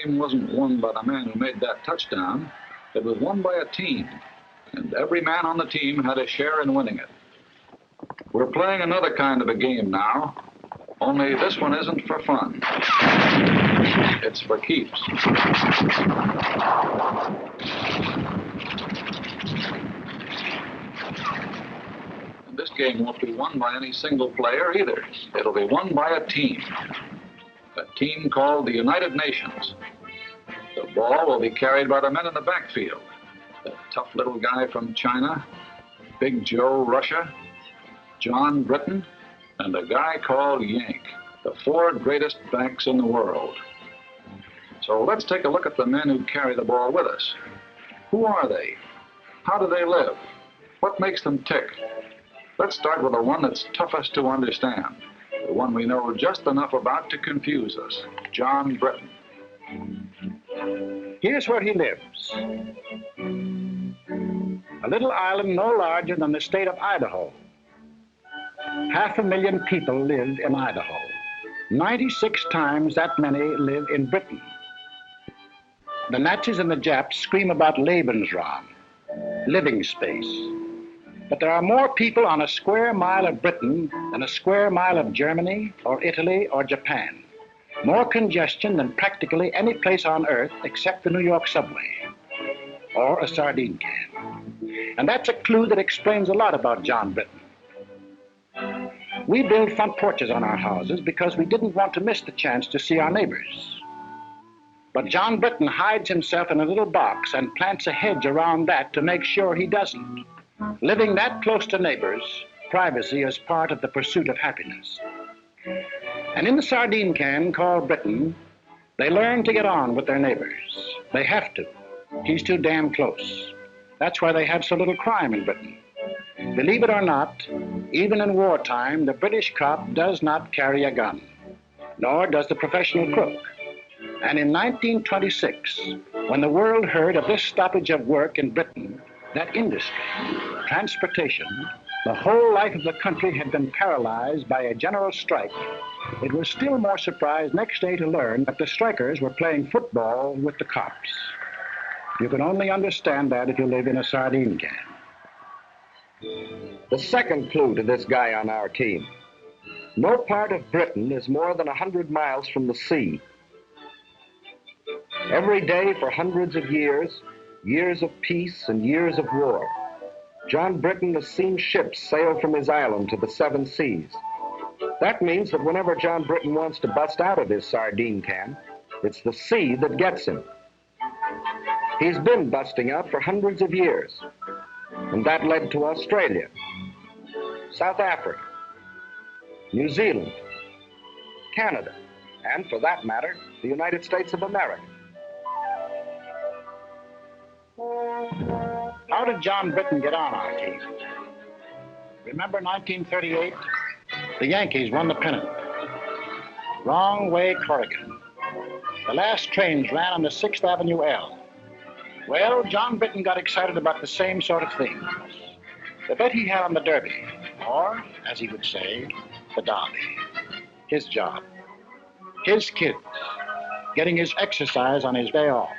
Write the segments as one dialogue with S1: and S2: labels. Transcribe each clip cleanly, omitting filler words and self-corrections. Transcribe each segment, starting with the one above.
S1: game wasn't won by the man who made that touchdown. It was won by a team, and every man on the team had a share in winning it. We're playing another kind of a game now, only this one isn't for fun. It's for keeps. And this game won't be won by any single player either. It'll be won by a team called the United Nations. The ball will be carried by the men in the backfield. The tough little guy from China, Big Joe Russia, John Britain, and a guy called Yank, the four greatest backs in the world. So let's take a look at the men who carry the ball with us. Who are they? How do they live? What makes them tick? Let's start with the one that's toughest to understand, the one we know just enough about to confuse us, John Britain.
S2: Here's where he lives. A little island no larger than the state of Idaho. 500,000 people live in Idaho. 96 times that many live in Britain. The Nazis and the Japs scream about Lebensraum, living space. But there are more people on a square mile of Britain than a square mile of Germany or Italy or Japan. More congestion than practically any place on earth except the New York subway or a sardine can. And that's a clue that explains a lot about John Britain. We build front porches on our houses because we didn't want to miss the chance to see our neighbors. But John Britain hides himself in a little box and plants a hedge around that to make sure he doesn't. Living that close to neighbors, privacy is part of the pursuit of happiness. And in the sardine can called Britain, they learn to get on with their neighbors. They have to. He's too damn close. That's why they have so little crime in Britain. Believe it or not, even in wartime, the British cop does not carry a gun, nor does the professional crook. And in 1926, when the world heard of this stoppage of work in Britain, that industry, transportation, the whole life of the country had been paralyzed by a general strike, it was still more surprised next day to learn that the strikers were playing football with the cops. You can only understand that if you live in a sardine can.
S3: The second clue to this guy on our team. No part of Britain is more than 100 miles from the sea. Every day for hundreds of years, years of peace and years of war, John Britain has seen ships sail from his island to the 7 seas. That means that whenever John Britain wants to bust out of his sardine can, it's the sea that gets him. He's been busting out for hundreds of years, and that led to Australia, South Africa, New Zealand, Canada, and for that matter, the United States of America.
S2: How did John Britain get on our team? Remember 1938? The Yankees won the pennant. Wrong way, Corrigan. The last trains ran on the 6th Avenue L. Well, John Britain got excited about the same sort of things. The bet he had on the Derby, or, as he would say, the Derby. His job. His kids. Getting his exercise on his day off.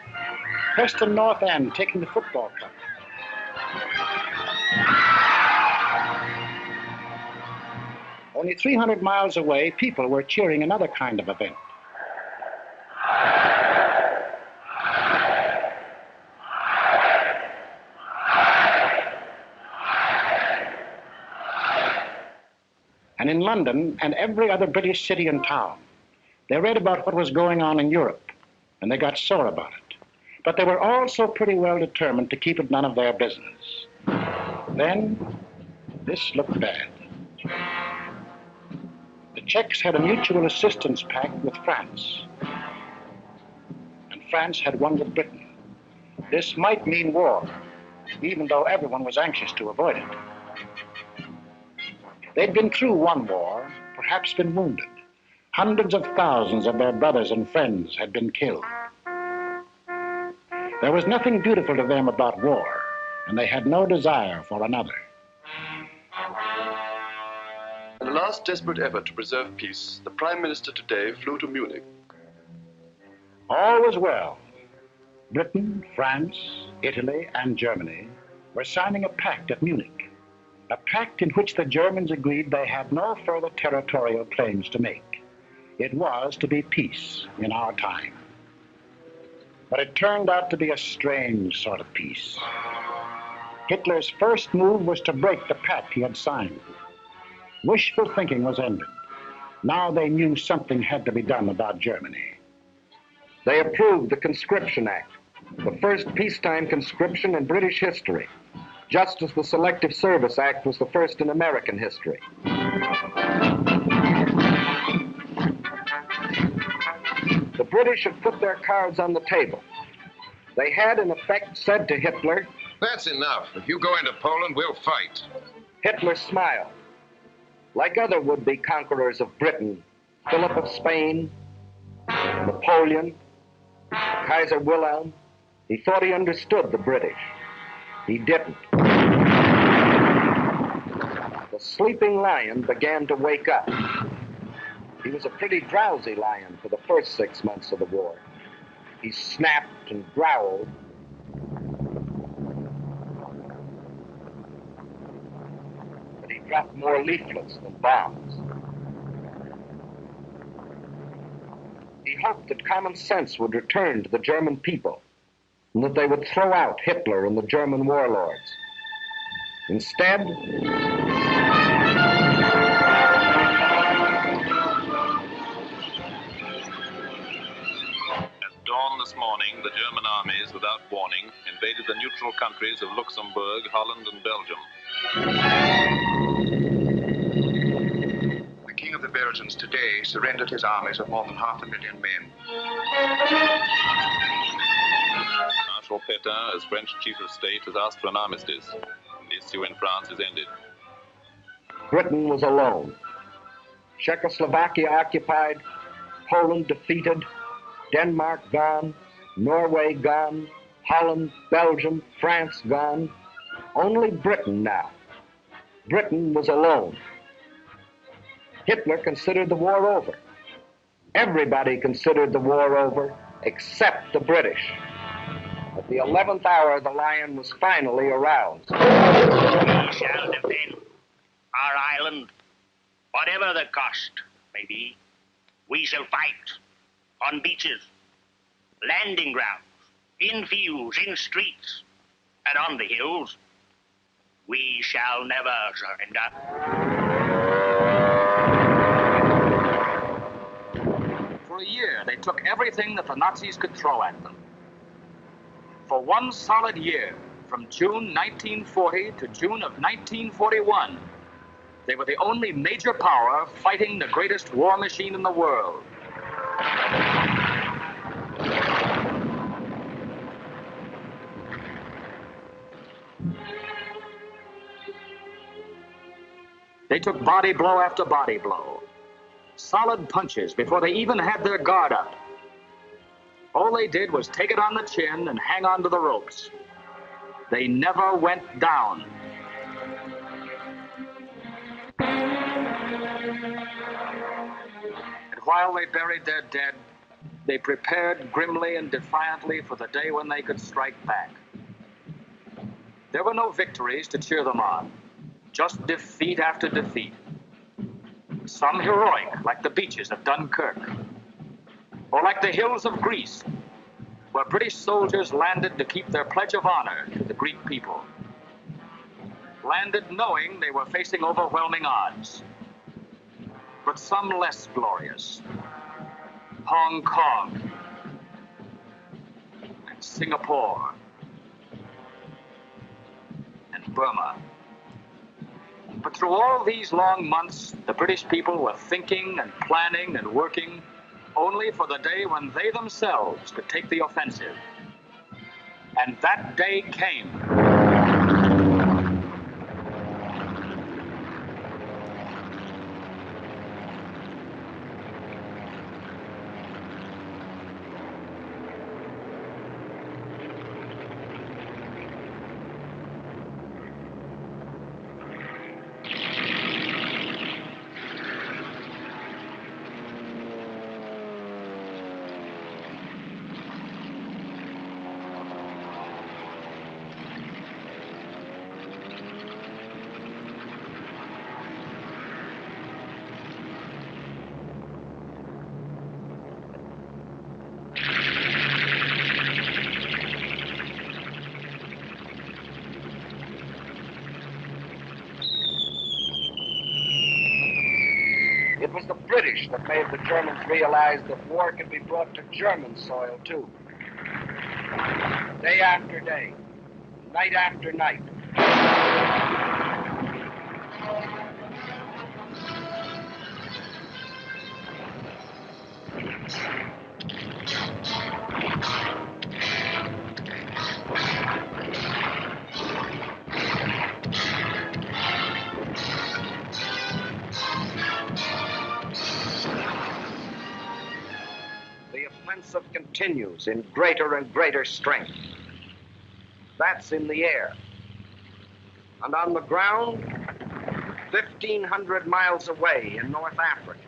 S2: Preston North End taking the football cup. Only 300 miles away, people were cheering another kind of event. And in London and every other British city and town, they read about what was going on in Europe, and they got sore about it. But they were also pretty well determined to keep it none of their business. Then, this looked bad. The Czechs had a mutual assistance pact with France, and France had one with Britain. This might mean war, even though everyone was anxious to avoid it. They'd been through one war, perhaps been wounded. Hundreds of thousands of their brothers and friends had been killed. There was nothing beautiful to them about war, and they had no desire for another.
S4: In the last desperate effort to preserve peace, the Prime Minister today flew to Munich.
S2: All was well. Britain, France, Italy, and Germany were signing a pact at Munich, a pact in which the Germans agreed they had no further territorial claims to make. It was to be peace in our time. But it turned out to be a strange sort of peace. Hitler's first move was to break the pact he had signed. Wishful thinking was ended. Now they knew something had to be done about Germany.
S3: They approved the Conscription Act, the first peacetime conscription in British history, just as the Selective Service Act was the first in American history. The British had put their cards on the table. They had, in effect, said to Hitler,
S4: "That's enough. If you go into Poland, we'll fight."
S3: Hitler smiled. Like other would-be conquerors of Britain, Philip of Spain, Napoleon, Kaiser Wilhelm, he thought he understood the British. He didn't. The sleeping lion began to wake up. He was a pretty drowsy lion for the first 6 months of the war. He snapped and growled. But he dropped more leaflets than bombs. He hoped that common sense would return to the German people and that they would throw out Hitler and the German warlords. Instead,
S5: dawn this morning, the German armies, without warning, invaded the neutral countries of Luxembourg, Holland, and Belgium.
S6: The King of the Belgians today surrendered his armies of more than 500,000 men.
S5: Marshal Pétain, as French chief of state, has asked for an armistice. The issue in France is ended.
S3: Britain was alone. Czechoslovakia occupied, Poland defeated, Denmark gone, Norway gone, Holland, Belgium, France gone. Only Britain now. Britain was alone. Hitler considered the war over. Everybody considered the war over except the British. At the 11th hour, the lion was finally aroused.
S7: We shall defend our island, whatever the cost may be. We shall fight on beaches, landing grounds, in fields, in streets, and on the hills. We shall never surrender.
S8: For a year, they took everything that the Nazis could throw at them. For one solid year, from June 1940 to June of 1941, they were the only major power fighting the greatest war machine in the world. They took body blow after body blow, solid punches before they even had their guard up. All they did was take it on the chin and hang on to the ropes. They never went down. And while they buried their dead, they prepared grimly and defiantly for the day when they could strike back. There were no victories to cheer them on, just defeat after defeat. Some heroic, like the beaches of Dunkirk, or like the hills of Greece, where British soldiers landed to keep their pledge of honor to the Greek people. Landed knowing they were facing overwhelming odds. But some less glorious. Hong Kong and Singapore and Burma. But through all these long months, the British people were thinking and planning and working only for the day when they themselves could take the offensive. And that day came.
S3: was the British that made the Germans realize that war could be brought to German soil, too. Day after day, night after night. The offensive continues in greater and greater strength. That's in the air. And on the ground, 1,500 miles away in North Africa.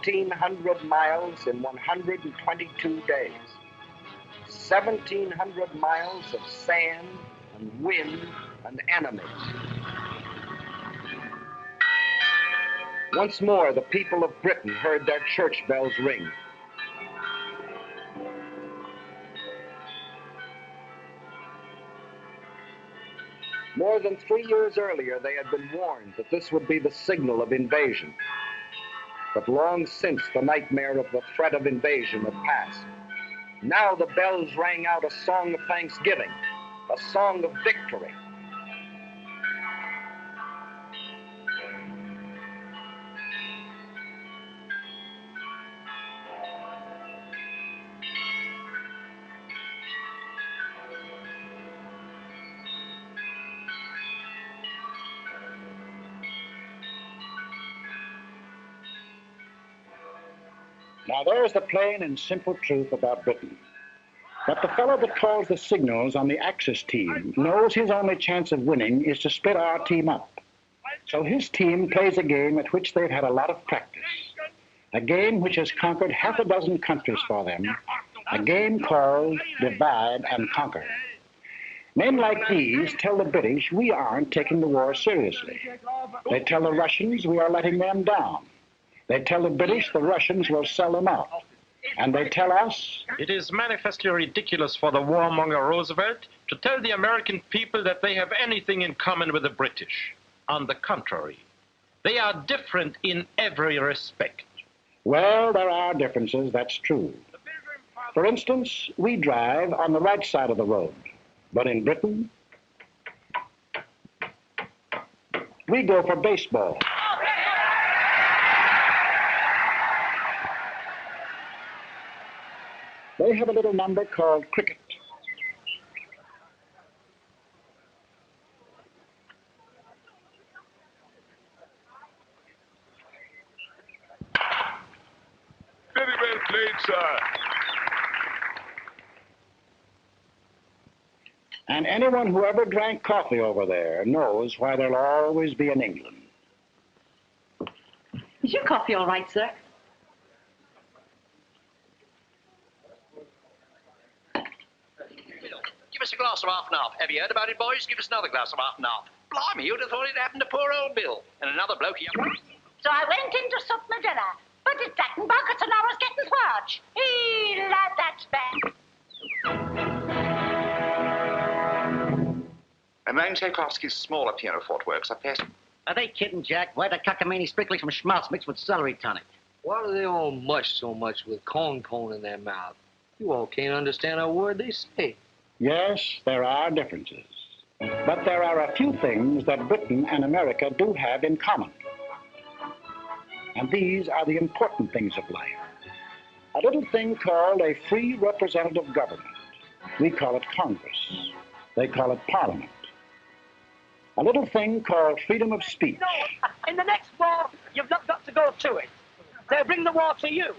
S3: $1,700 miles in 122 days. 1,700 miles of sand and wind and enemies. Once more, the people of Britain heard their church bells ring. More than 3 years earlier, they had been warned that this would be the signal of invasion. But long since the nightmare of the threat of invasion had passed. Now the bells rang out a song of thanksgiving, a song of victory.
S2: Now there's the plain and simple truth about Britain. But the fellow that calls the signals on the Axis team knows his only chance of winning is to split our team up. So his team plays a game at which they've had a lot of practice. A game which has conquered half a dozen countries for them. A game called divide and conquer. Men like these tell the British we aren't taking the war seriously. They tell the Russians we are letting them down. They tell the British the Russians will sell them out. And they tell us...
S9: It is manifestly ridiculous for the warmonger Roosevelt to tell the American people that they have anything in common with the British. On the contrary, they are different in every respect.
S2: Well, there are differences, that's true. For instance, we drive on the right side of the road. But in Britain, we go for baseball. They have a little number called cricket.
S4: Very well played, sir.
S2: And anyone who ever drank coffee over there knows why there'll always be an England.
S10: Is your coffee all right, sir? Give us a glass of half and half. Have you heard about it, boys? Give us another glass of half and half. Blimey, you'd have thought it happened to poor old Bill. And another bloke here.
S11: So I went in to sup my dinner, but it's that in buckets and I was getting swarch. Lad, that's bad.
S6: A man Tchaikovsky's smaller pianoforte works are best.
S12: Are they kidding, Jack? Why the cockamamie sprinkling some schmaltz mixed with celery tonic?
S13: Why do they all mush so much with corn cone in their mouth? You all can't understand a word they say.
S2: Yes, there are differences. But there are a few things that Britain and America do have in common. And these are the important things of life. A little thing called a free representative government. We call it Congress. They call it Parliament. A little thing called freedom of speech.
S14: No, in the next war, you've not got to go to it. They'll bring the war to you.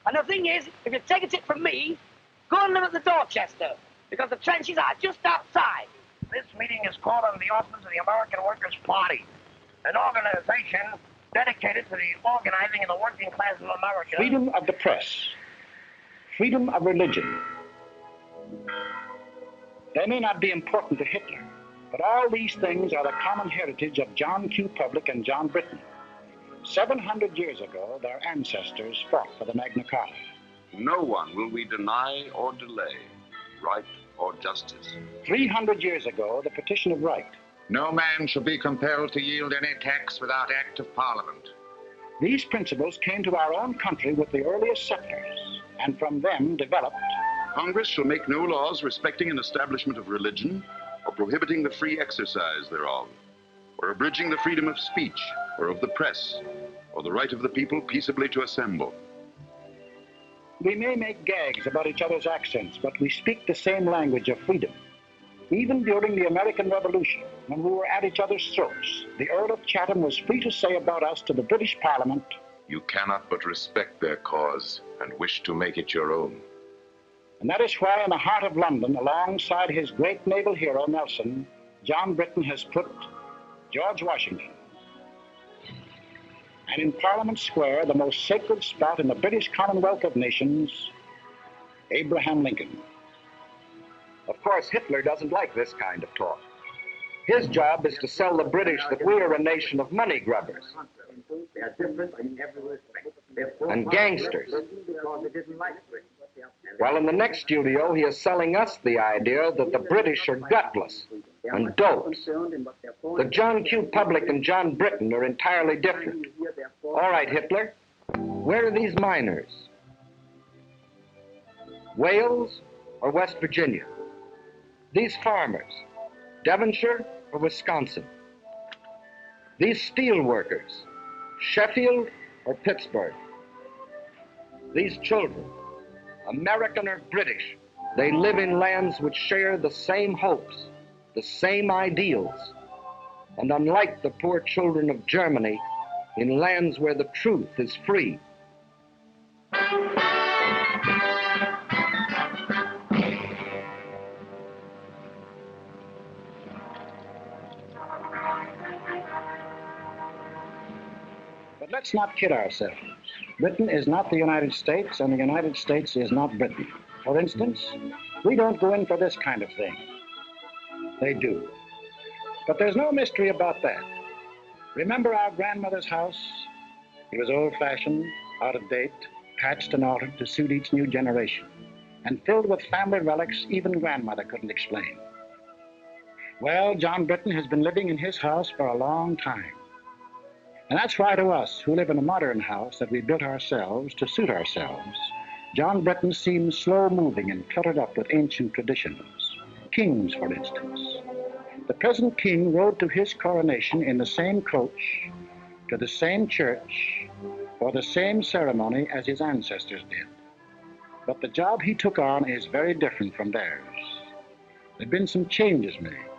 S14: And the thing is, if you take it from me, go and live at the Dorchester, because the trenches are just outside.
S15: This meeting is called on the auspices of the American Workers' Party, an organization dedicated to the organizing of the working class of America.
S2: Freedom of the press. Freedom of religion. They may not be important to Hitler, but all these things are the common heritage of John Q. Public and John Britain. 700 years ago, their ancestors fought for the Magna Carta.
S16: No one will we deny or delay, right or justice.
S2: 300 years ago, the Petition of Right.
S17: No man shall be compelled to yield any tax without act of Parliament.
S2: These principles came to our own country with the earliest settlers, and from them developed.
S16: Congress shall make no laws respecting an establishment of religion, or prohibiting the free exercise thereof, or abridging the freedom of speech, or of the press, or the right of the people peaceably to assemble.
S2: We may make gags about each other's accents, but we speak the same language of freedom. Even during the American Revolution, when we were at each other's throats, the Earl of Chatham was free to say about us to the British Parliament,
S16: "You cannot but respect their cause and wish to make it your own."
S2: And that is why in the heart of London, alongside his great naval hero, Nelson, John Britain has put George Washington. And in Parliament Square, the most sacred spot in the British Commonwealth of Nations, Abraham Lincoln.
S3: Of course, Hitler doesn't like this kind of talk. His job is to sell the British that we are a nation of money grubbers and gangsters. While in the next studio, he is selling us the idea that the British are gutless and dopes. The John Q. Public and John Britain are entirely different. All right, Hitler, where are these miners? Wales or West Virginia? These farmers, Devonshire or Wisconsin? These steel workers, Sheffield or Pittsburgh? These children, American or British, they live in lands which share the same hopes, the same ideals, and unlike the poor children of Germany, in lands where the truth is free.
S2: But let's not kid ourselves. Britain is not the United States, and the United States is not Britain. For instance, we don't go in for this kind of thing. They do. But there's no mystery about that. Remember our grandmother's house? It was old-fashioned, out of date, patched and altered to suit each new generation, and filled with family relics even grandmother couldn't explain. Well, John Britain has been living in his house for a long time. And that's why to us, who live in a modern house that we built ourselves to suit ourselves, John Britain seems slow-moving and cluttered up with ancient traditions. Kings, for instance. The present king rode to his coronation in the same coach, to the same church, for the same ceremony as his ancestors did. But the job he took on is very different from theirs. There have been some changes made,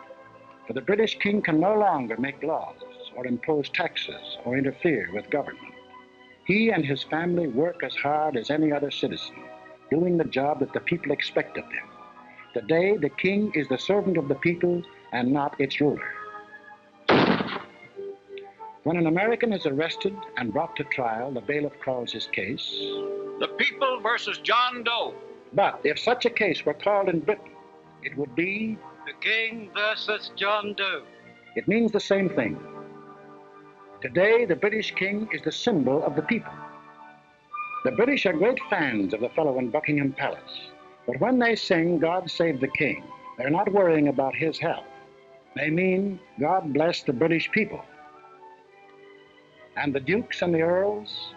S2: for the British king can no longer make laws or impose taxes or interfere with government. He and his family work as hard as any other citizen, doing the job that the people expect of them. Today, the king is the servant of the people and not its ruler. When an American is arrested and brought to trial, the bailiff calls his case
S18: The People versus John Doe.
S2: But if such a case were called in Britain, it would be
S18: the King versus John Doe.
S2: It means the same thing. Today, the British King is the symbol of the people. The British are great fans of the fellow in Buckingham Palace, but when they sing God Save the King, they're not worrying about his health. They mean God bless the British people. And the dukes and the earls?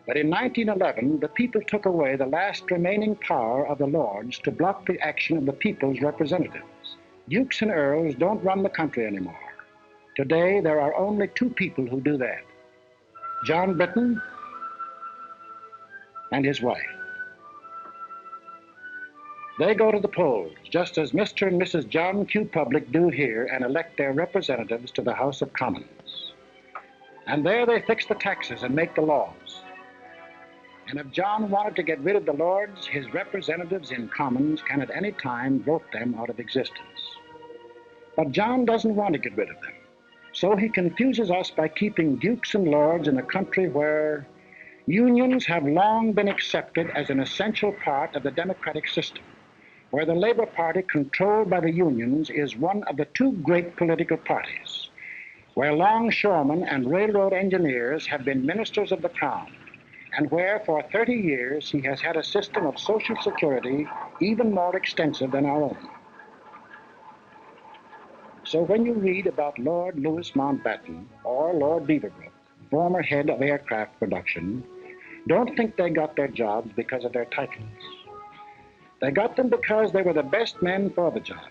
S2: But in 1911, the people took away the last remaining power of the lords to block the action of the people's representatives. Dukes and earls don't run the country anymore. Today, there are only two people who do that. John Britton and his wife. They go to the polls, just as Mr. and Mrs. John Q. Public do here, and elect their representatives to the House of Commons. And there they fix the taxes and make the laws. And if John wanted to get rid of the lords, his representatives in Commons can at any time vote them out of existence. But John doesn't want to get rid of them. So he confuses us by keeping dukes and lords in a country where unions have long been accepted as an essential part of the democratic system, where the Labour Party, controlled by the unions, is one of the two great political parties, where longshoremen and railroad engineers have been ministers of the Crown, and where for 30 years he has had a system of social security even more extensive than our own. So when you read about Lord Louis Mountbatten or Lord Beaverbrook, former head of aircraft production, don't think they got their jobs because of their titles. They got them because they were the best men for the jobs.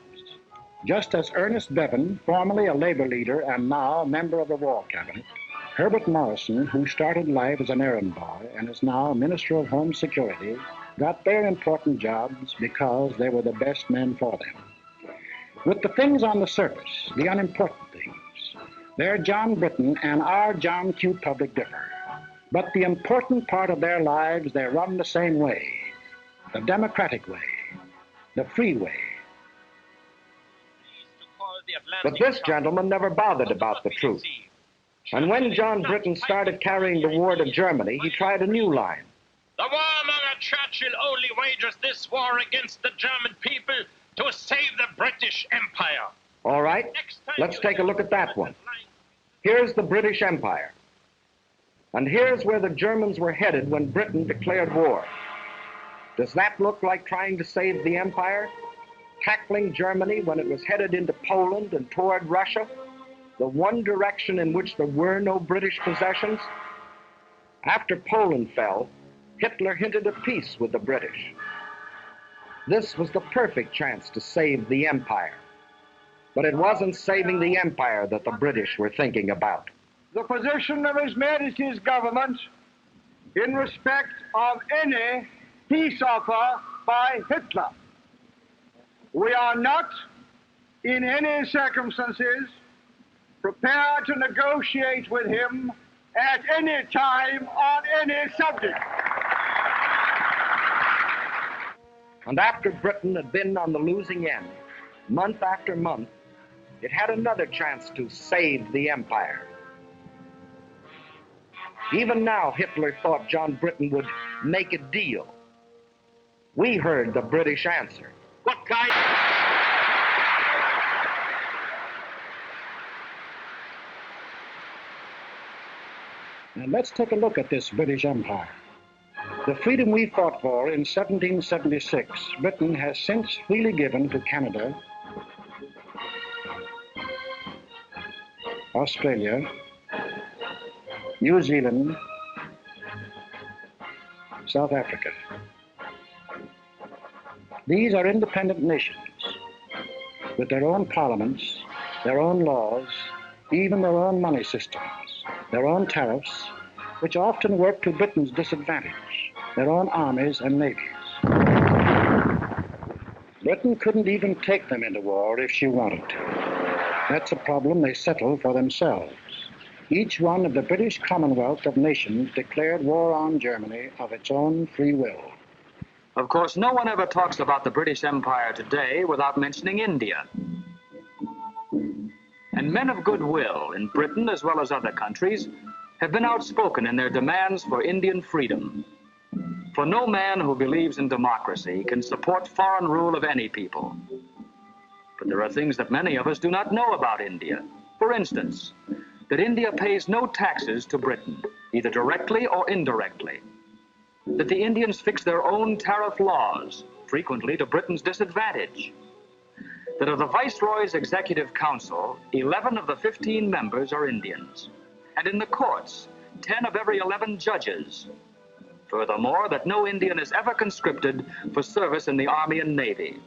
S2: Just as Ernest Bevin, formerly a Labour leader and now a member of the War Cabinet, Herbert Morrison, who started life as an errand boy and is now Minister of Home Security, got their important jobs because they were the best men for them. With the things on the surface, the unimportant things, their John Britton and our John Q. Public differ. But the important part of their lives, they run the same way, the democratic way, the free way.
S3: But this gentleman never bothered about the truth. And when John Britton started carrying the war to Germany, he tried a new line.
S9: The warmonger Churchill only wages this war against the German people to save the British Empire.
S3: All right, let's take a look at that one. Here's the British Empire. And here's where the Germans were headed when Britain declared war. Does that look like trying to save the empire? Tackling Germany when it was headed into Poland and toward Russia? The one direction in which there were no British possessions? After Poland fell, Hitler hinted of peace with the British. This was the perfect chance to save the empire. But it wasn't saving the empire that the British were thinking about.
S19: The position of His Majesty's government in respect of any peace offer by Hitler. We are not, in any circumstances, prepared to negotiate with him at any time on any subject.
S3: And after Britain had been on the losing end, month after month, it had another chance to save the empire. Even now, Hitler thought John Britton would make a deal. We heard the British answer.
S9: What kind?
S2: And let's take a look at this British Empire. The freedom we fought for in 1776, Britain has since freely given to Canada, Australia, New Zealand, South Africa. These are independent nations with their own parliaments, their own laws, even their own money systems, their own tariffs, which often work to Britain's disadvantage, their own armies and navies. Britain couldn't even take them into war if she wanted to. That's a problem they settle for themselves. Each one of the British Commonwealth of Nations declared war on Germany of its own free will.
S8: Of course, no one ever talks about the British Empire today without mentioning India. And men of goodwill in Britain, as well as other countries, have been outspoken in their demands for Indian freedom. For no man who believes in democracy can support foreign rule of any people. But there are things that many of us do not know about India. For instance, that India pays no taxes to Britain, either directly or indirectly. That the Indians fix their own tariff laws, frequently to Britain's disadvantage. That of the Viceroy's Executive Council, 11 of the 15 members are Indians. And in the courts, 10 of every 11 judges. Furthermore, that no Indian is ever conscripted for service in the Army and Navy.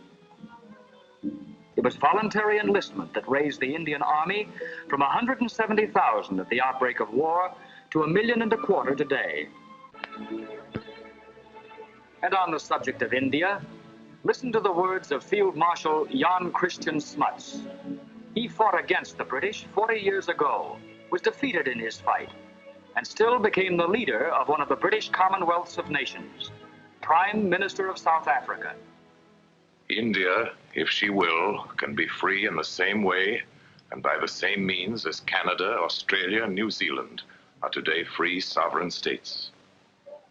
S8: It was voluntary enlistment that raised the Indian Army from 170,000 at the outbreak of war to 1.25 million today. And on the subject of India, listen to the words of Field Marshal Jan Christian Smuts. He fought against the British 40 years ago, was defeated in his fight, and still became the leader of one of the British Commonwealths of Nations, Prime Minister of South Africa.
S20: India, if she will, can be free in the same way and by the same means as Canada, Australia, and New Zealand are today free sovereign states.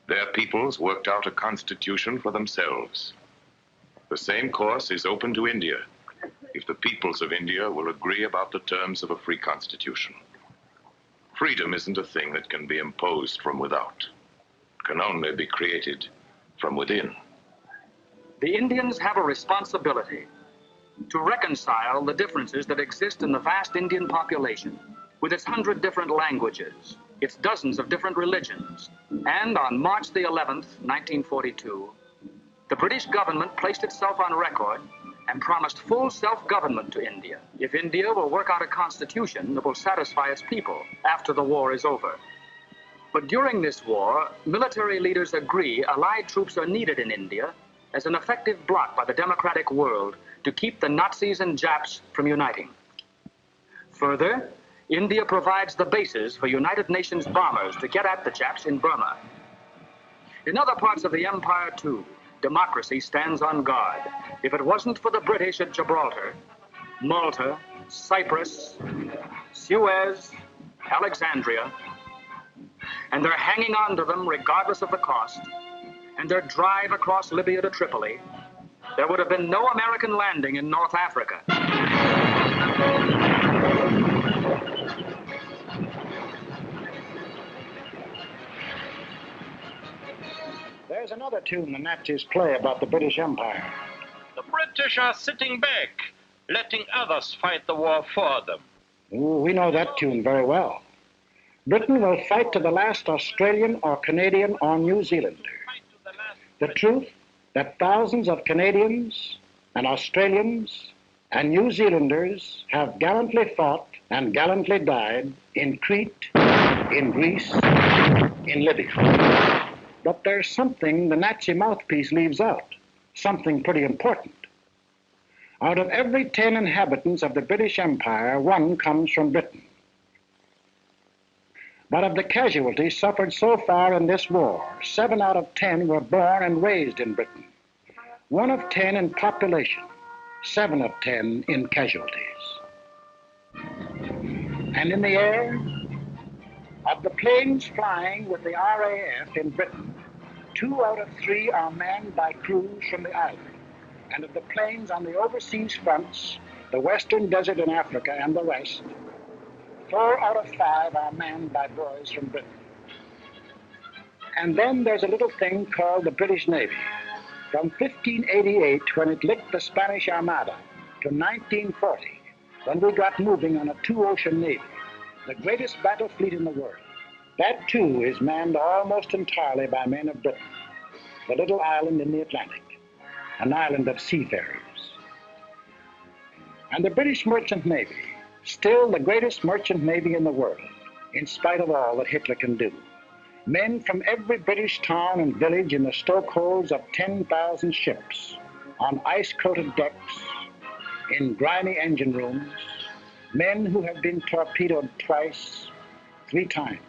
S20: Their peoples worked out a constitution for themselves. The same course is open to India, if the peoples of India will agree about the terms of a free constitution. Freedom isn't a thing that can be imposed from without. It can only be created from within.
S8: The Indians have a responsibility to reconcile the differences that exist in the vast Indian population, with its 100 different languages, its dozens of different religions. And on March the 11th, 1942, the British government placed itself on record and promised full self-government to India, if India will work out a constitution that will satisfy its people after the war is over. But during this war, military leaders agree Allied troops are needed in India as an effective bloc by the democratic world to keep the Nazis and Japs from uniting. Further, India provides the bases for United Nations bombers to get at the Japs in Burma. In other parts of the empire, too, democracy stands on guard. If it wasn't for the British at Gibraltar, Malta, Cyprus, Suez, Alexandria, and they're hanging on to them regardless of the cost, and their drive across Libya to Tripoli, there would have been no American landing in North Africa.
S2: There's another tune the Nazis play about the British Empire.
S9: The British are sitting back, letting others fight the war for them.
S2: Ooh, we know that tune very well. Britain will fight to the last Australian or Canadian or New Zealander. The truth that thousands of Canadians and Australians and New Zealanders have gallantly fought and gallantly died in Crete, in Greece, in Libya. But there's something the Nazi mouthpiece leaves out, something pretty important. Out of every 10 inhabitants of the British Empire, 1 comes from Britain. But of the casualties suffered so far in this war, 7 out of 10 were born and raised in Britain. 1 of 10 in population, 7 of 10 in casualties. And in the air, of the planes flying with the RAF in Britain, 2 out of 3 are manned by crews from the island. And of the planes on the overseas fronts, the Western Desert in Africa and the rest, 4 out of 5 are manned by boys from Britain. And then there's a little thing called the British Navy. From 1588, when it licked the Spanish Armada, to 1940, when we got moving on a 2-ocean navy, the greatest battle fleet in the world. That, too, is manned almost entirely by men of Britain, the little island in the Atlantic, an island of seafarers. And the British Merchant Navy, still the greatest merchant navy in the world, in spite of all that Hitler can do. Men from every British town and village in the stokeholds of 10,000 ships, on ice-coated decks, in grimy engine rooms, men who have been torpedoed twice, 3 times.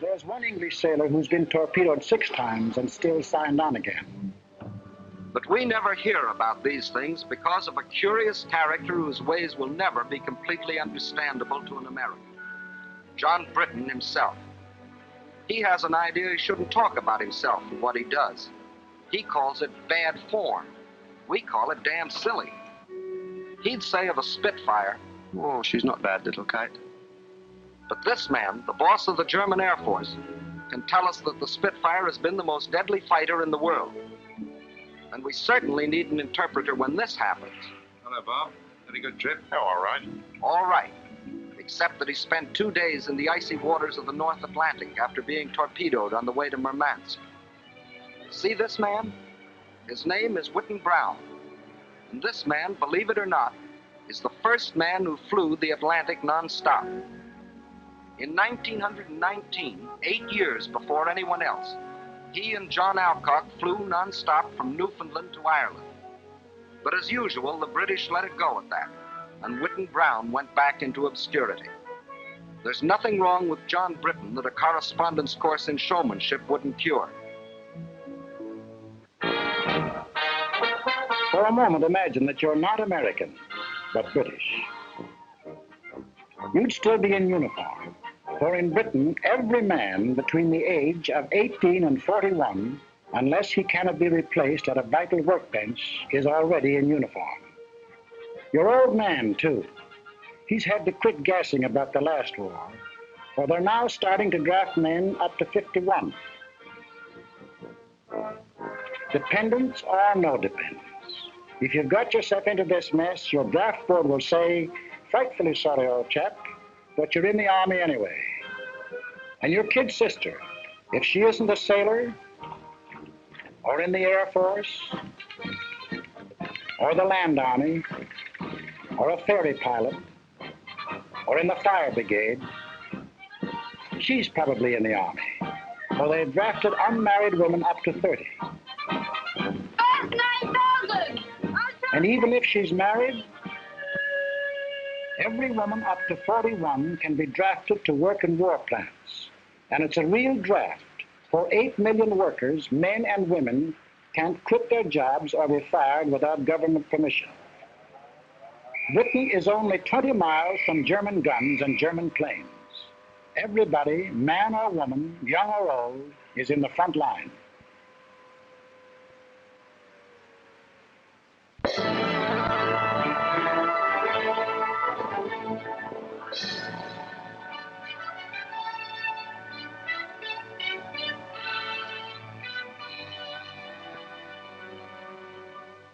S2: There's one English sailor who's been torpedoed 6 times and still signed on again.
S3: But we never hear about these things because of a curious character whose ways will never be completely understandable to an American. John Britton himself. He has an idea he shouldn't talk about himself and what he does. He calls it bad form. We call it damn silly. He'd say of a Spitfire, "Oh, she's not bad, little kite." But this man, the boss of the German Air Force, can tell us that the Spitfire has been the most deadly fighter in the world. And we certainly need an interpreter when this happens.
S1: Hello, Bob. Had a good trip?
S20: Oh, all right.
S3: All right. Except that he spent 2 days in the icy waters of the North Atlantic after being torpedoed on the way to Murmansk. See this man? His name is Whitten Brown. And this man, believe it or not, is the first man who flew the Atlantic non-stop. In 1919, 8 years before anyone else, he and John Alcock flew non-stop from Newfoundland to Ireland. But as usual, the British let it go at that, and Whitten Brown went back into obscurity. There's nothing wrong with John Britton that a correspondence course in showmanship wouldn't cure.
S2: For a moment, imagine that you're not American, but British. You'd still be in uniform. For in Britain, every man between the age of 18 and 41, unless he cannot be replaced at a vital workbench, is already in uniform. Your old man, too. He's had to quit gassing about the last war, for they're now starting to draft men up to 51. Dependents or no dependents. If you've got yourself into this mess, your draft board will say, "Frightfully sorry, old chap, but you're in the Army anyway." And your kid sister, if she isn't a sailor, or in the Air Force, or the Land Army, or a ferry pilot, or in the fire brigade, she's probably in the Army. For they've drafted unmarried women up to 30.
S11: That's 9,000!
S2: And even if she's married, every woman up to 41 can be drafted to work in war plants. And it's a real draft. For 8 million workers, men and women, can't quit their jobs or be fired without government permission. Britain is only 20 miles from German guns and German planes. Everybody, man or woman, young or old, is in the front line.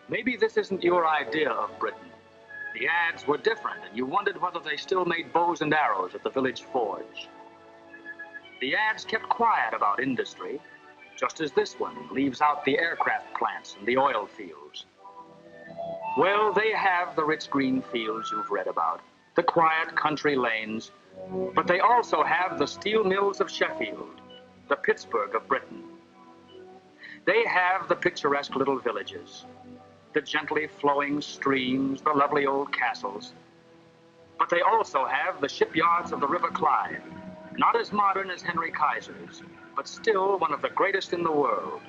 S8: Maybe this isn't your idea of Britain. The ads were different, and you wondered whether they still made bows and arrows at the village forge. The ads kept quiet about industry, just as this one leaves out the aircraft plants and the oil fields. Well, they have the rich green fields you've read about, the quiet country lanes, but they also have the steel mills of Sheffield, the Pittsburgh of Britain. They have the picturesque little villages, the gently flowing streams, the lovely old castles. But they also have the shipyards of the River Clyde, not as modern as Henry Kaiser's, but still one of the greatest in the world.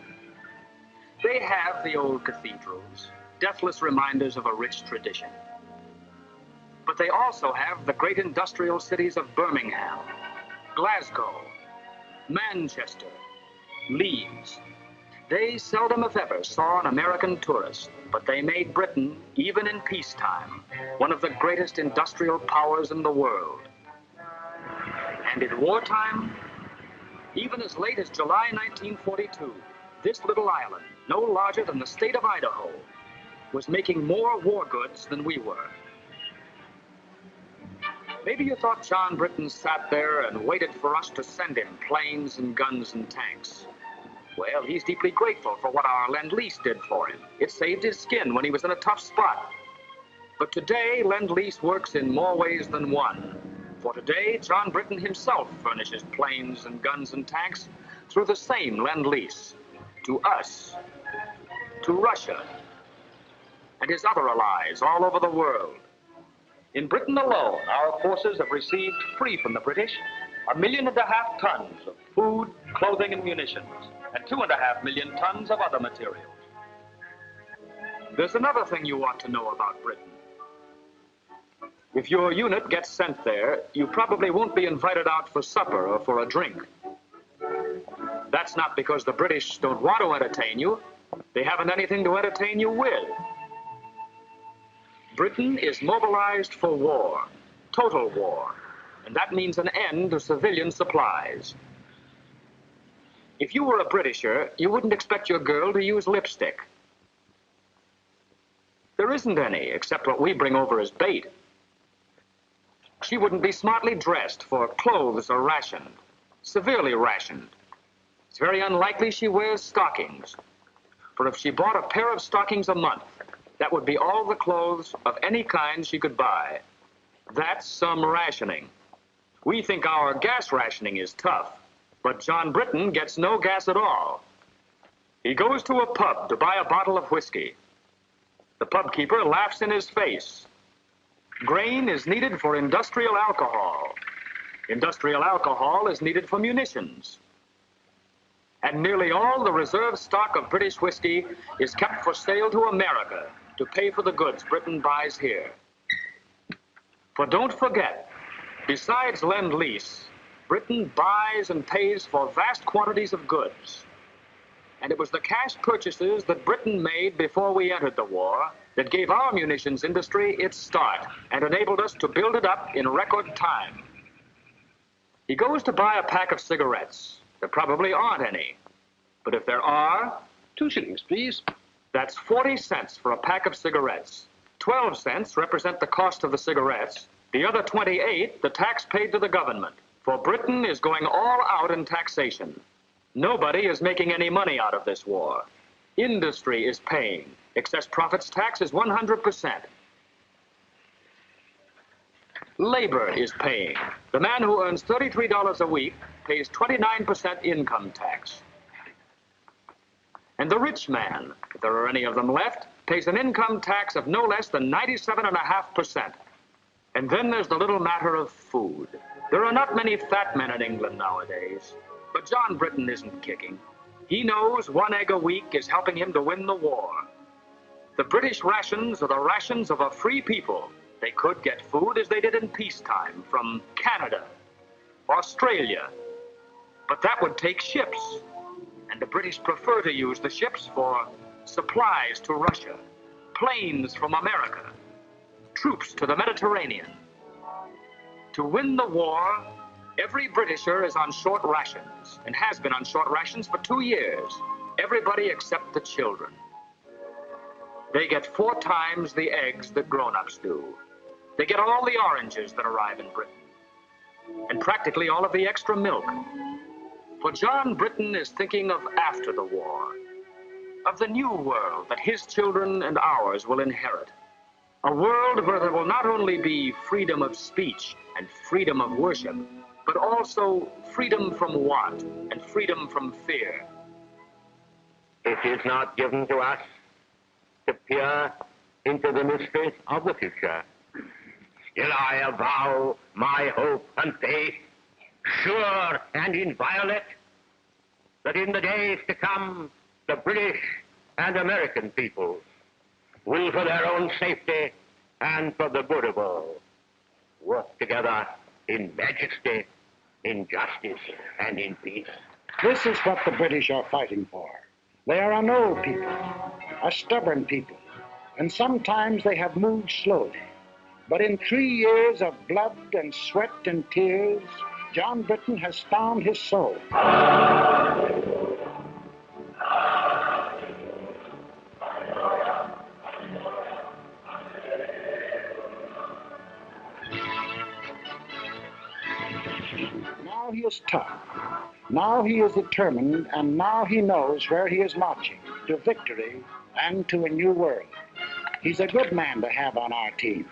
S8: They have the old cathedrals, deathless reminders of a rich tradition. But they also have the great industrial cities of Birmingham, Glasgow, Manchester, Leeds. They seldom, if ever, saw an American tourist, but they made Britain, even in peacetime, one of the greatest industrial powers in the world. And in wartime, even as late as July 1942, this little island, no larger than the state of Idaho, was making more war goods than we were. Maybe you thought John Britton sat there and waited for us to send him planes and guns and tanks. Well, he's deeply grateful for what our Lend-Lease did for him. It saved his skin when he was in a tough spot. But today, Lend-Lease works in more ways than one. For today, John Britton himself furnishes planes and guns and tanks through the same Lend-Lease to us, to Russia, and his other allies all over the world. In Britain alone, our forces have received, free from the British, 1.5 million tons of food, clothing, and munitions, and 2.5 million tons of other materials. There's another thing you ought to know about Britain. If your unit gets sent there, you probably won't be invited out for supper or for a drink. That's not because the British don't want to entertain you. They haven't anything to entertain you with. Britain is mobilized for war, total war, and that means an end to civilian supplies. If you were a Britisher, you wouldn't expect your girl to use lipstick. There isn't any, except what we bring over as bait. She wouldn't be smartly dressed, for clothes are rationed, severely rationed. It's very unlikely she wears stockings, for if she bought a pair of stockings a month, that would be all the clothes of any kind she could buy. That's some rationing. We think our gas rationing is tough, but John Britain gets no gas at all. He goes to a pub to buy a bottle of whiskey. The pub keeper laughs in his face. Grain is needed for industrial alcohol. Industrial alcohol is needed for munitions. And nearly all the reserve stock of British whiskey is kept for sale to America to pay for the goods Britain buys here. For don't forget, besides Lend-Lease, Britain buys and pays for vast quantities of goods. And it was the cash purchases that Britain made before we entered the war that gave our munitions industry its start and enabled us to build it up in record time. He goes to buy a pack of cigarettes. There probably aren't any. But if there are,
S13: 2 shillings, please.
S8: That's 40 cents for a pack of cigarettes. 12 cents represent the cost of the cigarettes. The other 28, the tax paid to the government. For Britain is going all out in taxation. Nobody is making any money out of this war. Industry is paying. Excess profits tax is 100%. Labor is paying. The man who earns $33 a week pays 29% income tax. And the rich man, if there are any of them left, pays an income tax of no less than 97.5%. And then there's the little matter of food. There are not many fat men in England nowadays. But John Britain isn't kicking. He knows 1 egg a week is helping him to win the war. The British rations are the rations of a free people. They could get food as they did in peacetime from Canada, Australia. But that would take ships. And the British prefer to use the ships for supplies to Russia, planes from America, troops to the Mediterranean. To win the war, every Britisher is on short rations and has been on short rations for 2 years. Everybody except the children. They get 4 times the eggs that grown-ups do. They get all the oranges that arrive in Britain, and practically all of the extra milk. For John Britain is thinking of after the war, of the new world that his children and ours will inherit. A world where there will not only be freedom of speech and freedom of worship, but also freedom from want and freedom from fear.
S15: It is not given to us to peer into the mysteries of the future. Still I avow my hope and faith, sure and inviolate, that in the days to come, the British and American peoples will, for their own safety and for the good of all, work together in majesty, in justice, and in peace.
S2: This is what the British are fighting for. They are an old people, a stubborn people, and sometimes they have moved slowly. But in 3 years of blood and sweat and tears, John Britain has found his soul. Now he is tough. Now he is determined, and now he knows where he is marching, to victory and to a new world. He's a good man to have on our team.